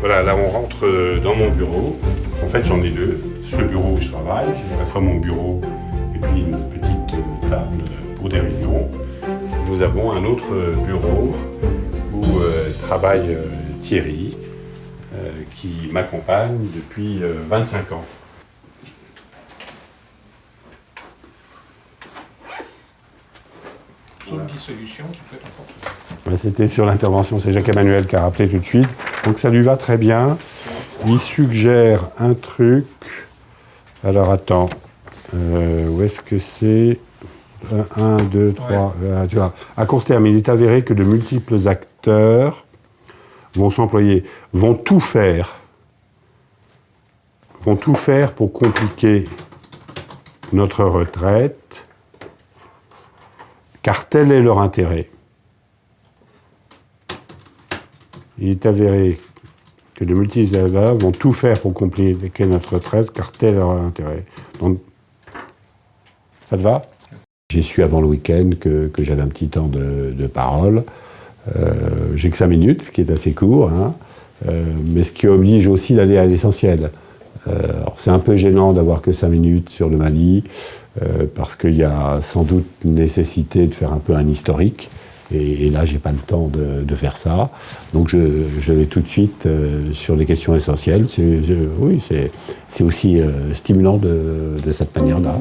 Voilà, là on rentre dans mon bureau. En fait j'en ai deux. Ce bureau où je travaille, j'ai à la fois mon bureau et puis une petite table pour des réunions. Nous avons un autre bureau où travaille Thierry, qui m'accompagne depuis 25 ans. Sauf dissolution qui peut être importante. C'était sur l'intervention, c'est Jacques-Emmanuel qui a rappelé tout de suite. Donc ça lui va très bien. Il suggère un truc. Alors attends, où est-ce que c'est 1, 2, 3, tu vois. À court terme, il est avéré que de multiples acteurs vont s'employer, vont tout faire pour compliquer notre retraite, car tel est leur intérêt. Il est avéré que de multiples acteurs vont tout faire pour compliquer notre retraite, car tel est leur intérêt. Donc, ça te va ? J'ai su avant le week-end que j'avais un petit temps de parole. J'ai que 5 minutes, ce qui est assez court, hein, mais ce qui oblige aussi d'aller à l'essentiel. Alors c'est un peu gênant d'avoir que 5 minutes sur le Mali, parce qu'il y a sans doute nécessité de faire un peu un historique, et là j'ai pas le temps de faire ça. Donc je vais tout de suite sur les questions essentielles. Oui, c'est aussi stimulant de cette manière-là.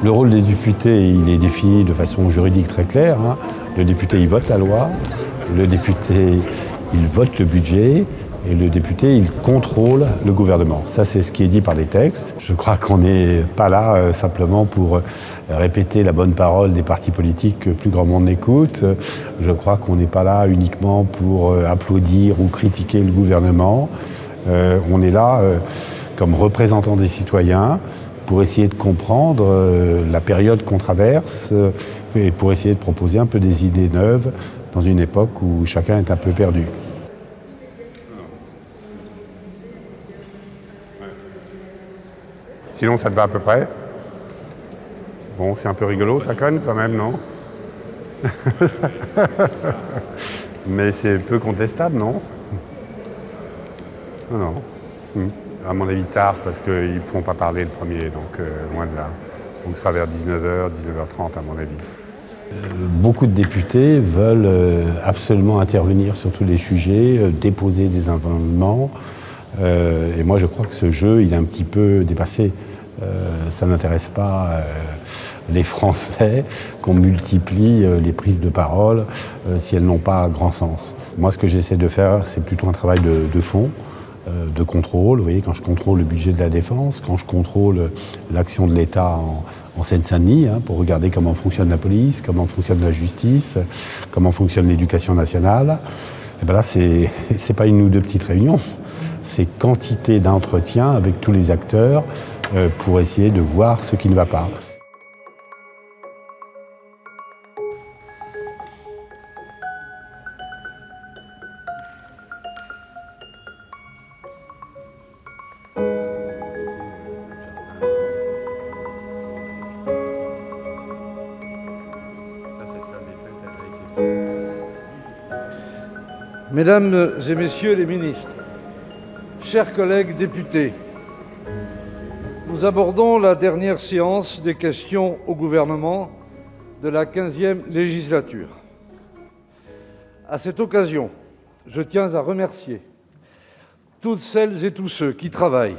Le rôle des députés, il est défini de façon juridique très claire. Hein. Le député, il vote la loi. Le député, il vote le budget. Et le député, il contrôle le gouvernement. Ça, c'est ce qui est dit par les textes. Je crois qu'on n'est pas là simplement pour répéter la bonne parole des partis politiques que plus grand monde n'écoute. Je crois qu'on n'est pas là uniquement pour applaudir ou critiquer le gouvernement. On est là comme représentants des citoyens pour essayer de comprendre la période qu'on traverse et pour essayer de proposer un peu des idées neuves dans une époque où chacun est un peu perdu. Sinon, ça te va à peu près? Bon, c'est un peu rigolo, ça conne quand même, non? Mais c'est peu contestable, non? Non. À mon avis, tard, parce qu'ils ne font pas parler le premier, donc loin de là. Donc ce sera vers 19h, 19h30 à mon avis. Beaucoup de députés veulent absolument intervenir sur tous les sujets, déposer des amendements. Et moi, je crois que ce jeu, il est un petit peu dépassé. Ça n'intéresse pas les Français qu'on multiplie les prises de parole si elles n'ont pas grand sens. Moi, ce que j'essaie de faire, c'est plutôt un travail de fond, de contrôle. Vous voyez, quand je contrôle le budget de la défense, quand je contrôle l'action de l'État en Seine-Saint-Denis, hein, pour regarder comment fonctionne la police, comment fonctionne la justice, comment fonctionne l'éducation nationale, et bien là, c'est pas une ou deux petites réunions, c'est quantité d'entretiens avec tous les acteurs pour essayer de voir ce qui ne va pas. Mesdames et Messieurs les ministres, chers collègues députés, nous abordons la dernière séance des questions au gouvernement de la 15e législature. À cette occasion, je tiens à remercier toutes celles et tous ceux qui travaillent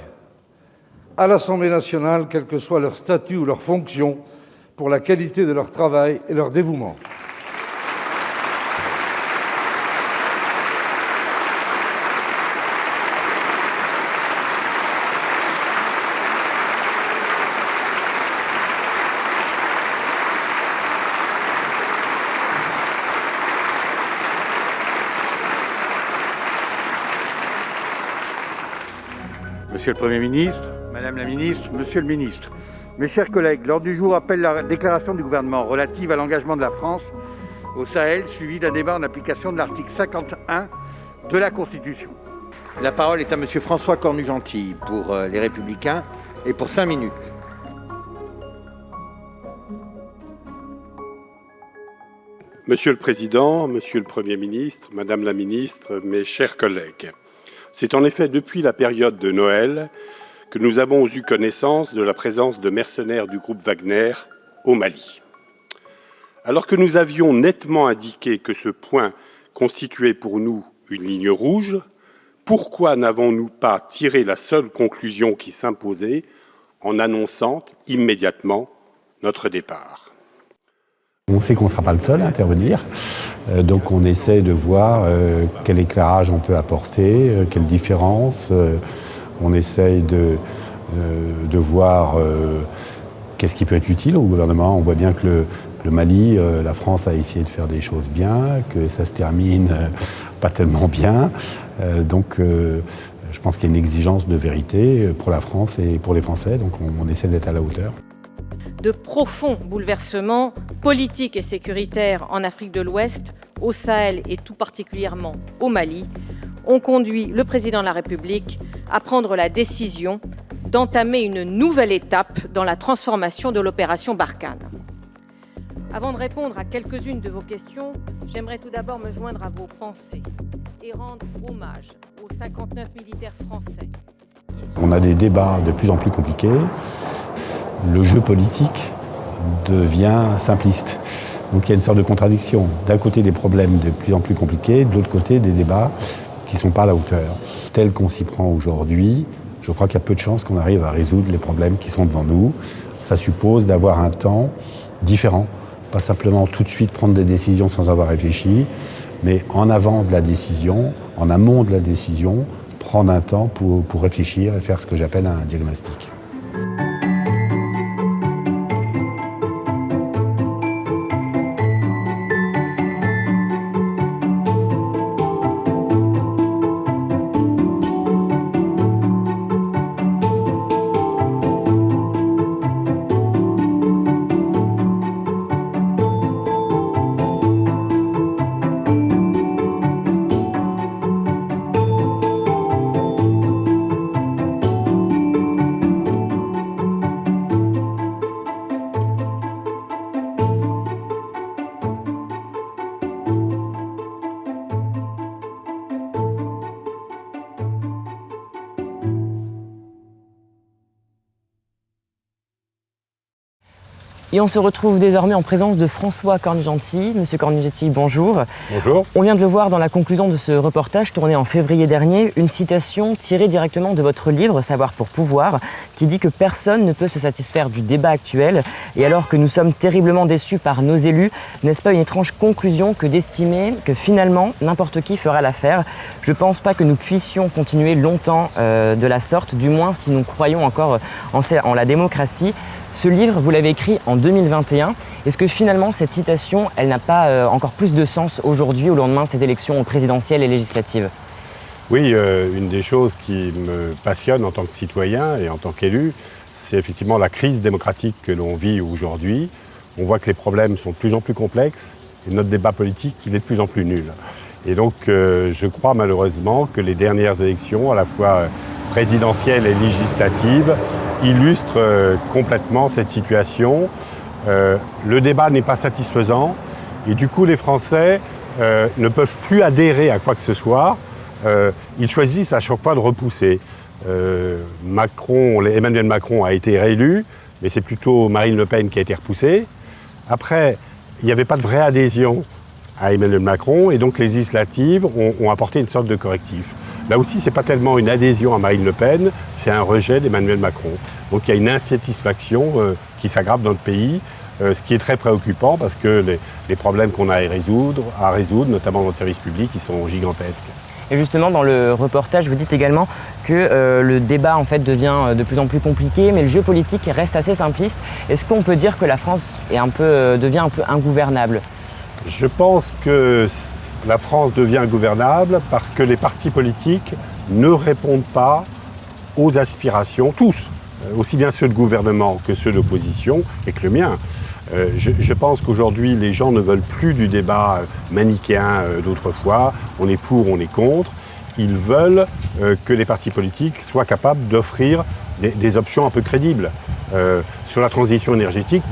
à l'Assemblée nationale, quel que soit leur statut ou leur fonction, pour la qualité de leur travail et leur dévouement. Monsieur le Premier ministre, Madame la Ministre, Monsieur le Ministre, mes chers collègues, l'ordre du jour appelle la déclaration du gouvernement relative à l'engagement de la France au Sahel, suivi d'un débat en application de l'article 51 de la Constitution. La parole est à Monsieur François Cornu-Gentil pour Les Républicains et pour 5 minutes. Monsieur le Président, Monsieur le Premier ministre, Madame la Ministre, mes chers collègues, c'est en effet depuis la période de Noël que nous avons eu connaissance de la présence de mercenaires du groupe Wagner au Mali. Alors que nous avions nettement indiqué que ce point constituait pour nous une ligne rouge, pourquoi n'avons-nous pas tiré la seule conclusion qui s'imposait en annonçant immédiatement notre départ ? On sait qu'on ne sera pas le seul à intervenir, donc on essaie de voir quel éclairage on peut apporter, quelles différences. On essaye de voir qu'est-ce qui peut être utile au gouvernement. On voit bien que le Mali, la France a essayé de faire des choses bien, que ça se termine pas tellement bien. Donc je pense qu'il y a une exigence de vérité pour la France et pour les Français, donc on essaie d'être à la hauteur. De profonds bouleversements politiques et sécuritaires en Afrique de l'Ouest, au Sahel et tout particulièrement au Mali, ont conduit le président de la République à prendre la décision d'entamer une nouvelle étape dans la transformation de l'opération Barkhane. Avant de répondre à quelques-unes de vos questions, j'aimerais tout d'abord me joindre à vos pensées et rendre hommage aux 59 militaires français. On a des débats de plus en plus compliqués. Le jeu politique devient simpliste. Donc il y a une sorte de contradiction. D'un côté, des problèmes de plus en plus compliqués, de l'autre côté, des débats qui ne sont pas à la hauteur. Tel qu'on s'y prend aujourd'hui, je crois qu'il y a peu de chances qu'on arrive à résoudre les problèmes qui sont devant nous. Ça suppose d'avoir un temps différent, pas simplement tout de suite prendre des décisions sans avoir réfléchi, mais en avant de la décision, en amont de la décision, prendre un temps pour réfléchir et faire ce que j'appelle un diagnostic. Et on se retrouve désormais en présence de François Cornu-Gentil. Monsieur Cornu-Gentil, bonjour. Bonjour. On vient de le voir dans la conclusion de ce reportage tourné en février dernier, une citation tirée directement de votre livre « Savoir pour pouvoir » qui dit que personne ne peut se satisfaire du débat actuel. Et alors que nous sommes terriblement déçus par nos élus, n'est-ce pas une étrange conclusion que d'estimer que finalement n'importe qui fera l'affaire ? Je ne pense pas que nous puissions continuer longtemps de la sorte, du moins si nous croyons encore en la démocratie. Ce livre, vous l'avez écrit en 2021. Est-ce que finalement, cette citation, elle n'a pas encore plus de sens aujourd'hui, au lendemain de ces élections présidentielles et législatives ? Oui, une des choses qui me passionne en tant que citoyen et en tant qu'élu, c'est effectivement la crise démocratique que l'on vit aujourd'hui. On voit que les problèmes sont de plus en plus complexes et notre débat politique, il est de plus en plus nul. Et donc, je crois malheureusement que les dernières élections, à la fois présidentielles et législatives, illustre complètement cette situation. Le débat n'est pas satisfaisant et du coup les Français ne peuvent plus adhérer à quoi que ce soit. Ils choisissent à chaque fois de repousser. Emmanuel Macron a été réélu, mais c'est plutôt Marine Le Pen qui a été repoussée. Après, il n'y avait pas de vraie adhésion à Emmanuel Macron et donc les législatives ont apporté une sorte de correctif. Là aussi, ce n'est pas tellement une adhésion à Marine Le Pen, c'est un rejet d'Emmanuel Macron. Donc il y a une insatisfaction qui s'aggrave dans le pays, ce qui est très préoccupant parce que les problèmes qu'on a à résoudre, notamment dans le service public, ils sont gigantesques. Et justement, dans le reportage, vous dites également que le débat en fait, devient de plus en plus compliqué, mais le jeu politique reste assez simpliste. Est-ce qu'on peut dire que la France est devient un peu ingouvernable ? Je pense que la France devient ingouvernable parce que les partis politiques ne répondent pas aux aspirations, tous, aussi bien ceux de gouvernement que ceux d'opposition, et que le mien. Je pense qu'aujourd'hui, les gens ne veulent plus du débat manichéen d'autrefois. On est pour, on est contre. Ils veulent que les partis politiques soient capables d'offrir des options un peu crédibles. Sur la transition énergétique,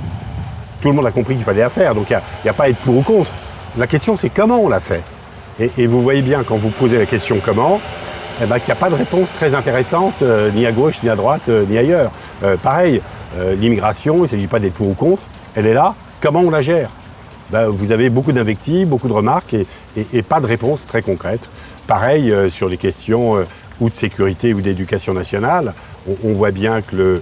tout le monde a compris qu'il fallait la faire. Donc il n'y a pas à être pour ou contre. La question, c'est comment on l'a fait. Et vous voyez bien, quand vous posez la question comment, qu'il n'y a pas de réponse très intéressante, ni à gauche, ni à droite, ni ailleurs. Pareil, l'immigration, il ne s'agit pas d'être pour ou contre. Elle est là, comment on la gère ? Vous avez beaucoup d'invectives, beaucoup de remarques et pas de réponse très concrète. Pareil sur les questions ou de sécurité ou d'éducation nationale. On voit bien que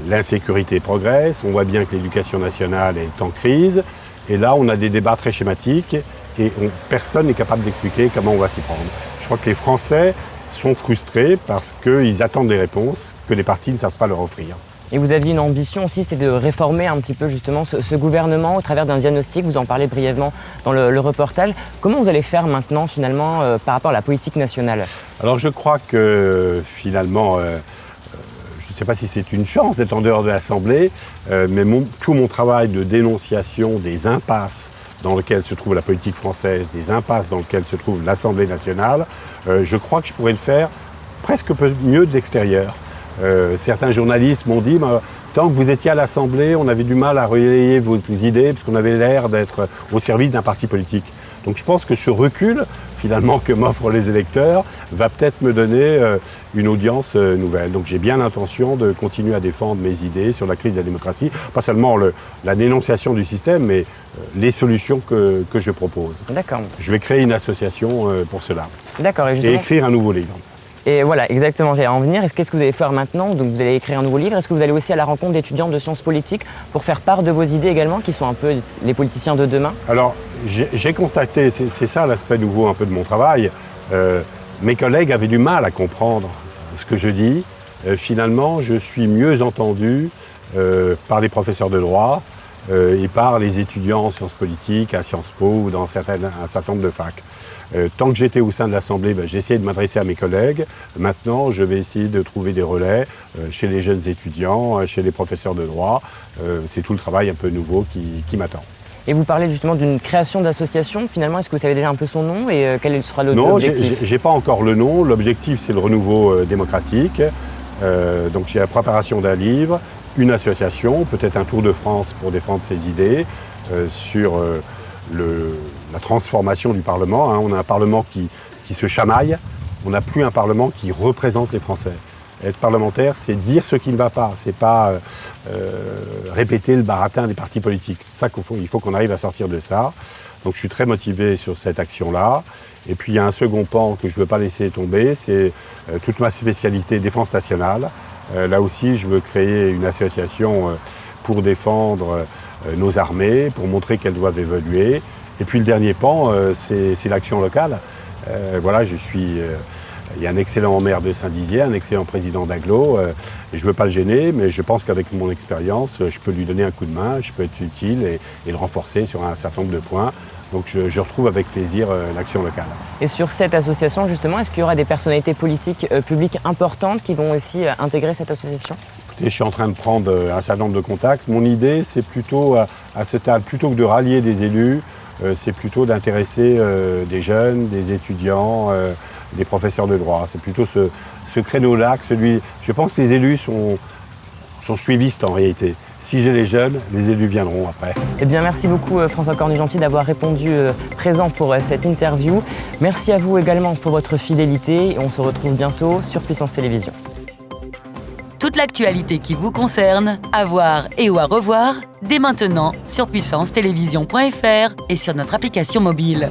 l'insécurité progresse, on voit bien que l'éducation nationale est en crise. Et là, on a des débats très schématiques et personne n'est capable d'expliquer comment on va s'y prendre. Je crois que les Français sont frustrés parce qu'ils attendent des réponses que les partis ne savent pas leur offrir. Et vous aviez une ambition aussi, c'est de réformer un petit peu justement ce gouvernement au travers d'un diagnostic, vous en parlez brièvement dans le reportage. Comment vous allez faire maintenant finalement par rapport à la politique nationale ? Alors je crois que finalement, je ne sais pas si c'est une chance d'être en dehors de l'Assemblée, mais tout mon travail de dénonciation des impasses dans lesquelles se trouve la politique française, des impasses dans lesquelles se trouve l'Assemblée nationale, je crois que je pourrais le faire presque mieux de l'extérieur. Certains journalistes m'ont dit tant que vous étiez à l'Assemblée, on avait du mal à relayer vos idées parce qu'on avait l'air d'être au service d'un parti politique. Donc je pense que ce recul, finalement, que m'offrent les électeurs, va peut-être me donner une audience nouvelle. Donc j'ai bien l'intention de continuer à défendre mes idées sur la crise de la démocratie, pas seulement la dénonciation du système, mais les solutions que je propose. D'accord. Je vais créer une association pour cela. D'accord. Et écrire un nouveau livre. Et voilà, exactement, j'allais en venir. Qu'est-ce que vous allez faire maintenant ? Donc vous allez écrire un nouveau livre. Est-ce que vous allez aussi à la rencontre d'étudiants de sciences politiques pour faire part de vos idées également, qui sont un peu les politiciens de demain ? Alors, j'ai constaté, c'est ça l'aspect nouveau un peu de mon travail, mes collègues avaient du mal à comprendre ce que je dis. Finalement, je suis mieux entendu par les professeurs de droit et par les étudiants en sciences politiques, à Sciences Po ou dans un certain nombre de facs. Tant que j'étais au sein de l'Assemblée, j'essayais de m'adresser à mes collègues. Maintenant, je vais essayer de trouver des relais chez les jeunes étudiants, chez les professeurs de droit. C'est tout le travail un peu nouveau qui m'attend. Et vous parlez justement d'une création d'association. Finalement, est-ce que vous savez déjà un peu son nom et quel sera l'objectif ? Non, j'ai pas encore le nom. L'objectif, c'est le renouveau démocratique. Donc j'ai la préparation d'un livre, une association, peut-être un tour de France pour défendre ses idées sur la transformation du Parlement. On a un Parlement qui se chamaille. On n'a plus un Parlement qui représente les Français. Être parlementaire, c'est dire ce qui ne va pas. C'est pas répéter le baratin des partis politiques. C'est ça il faut qu'on arrive à sortir de ça. Donc je suis très motivé sur cette action-là. Et puis il y a un second pan que je ne veux pas laisser tomber, c'est toute ma spécialité défense nationale. Là aussi, je veux créer une association pour défendre nos armées, pour montrer qu'elles doivent évoluer. Et puis le dernier pan, c'est l'action locale. Voilà, il y a un excellent maire de Saint-Dizier, un excellent président d'Aglo. Et je ne veux pas le gêner, mais je pense qu'avec mon expérience, je peux lui donner un coup de main, je peux être utile et le renforcer sur un certain nombre de points. Donc je retrouve avec plaisir l'action locale. Et sur cette association, justement, est-ce qu'il y aura des personnalités politiques publiques importantes qui vont aussi intégrer cette association ? Écoutez, je suis en train de prendre un certain nombre de contacts. Mon idée, c'est plutôt, à ce stade, plutôt que de rallier des élus, c'est plutôt d'intéresser des jeunes, des étudiants, des professeurs de droit. C'est plutôt ce créneau-là que je pense que les élus sont suivistes en réalité. Si j'ai les jeunes, les élus viendront après. Eh bien, merci beaucoup François Cornu-Gentil d'avoir répondu présent pour cette interview. Merci à vous également pour votre fidélité et on se retrouve bientôt sur Puissance Télévision. Toute l'actualité qui vous concerne, à voir et ou à revoir, dès maintenant sur puissancetélévision.fr et sur notre application mobile.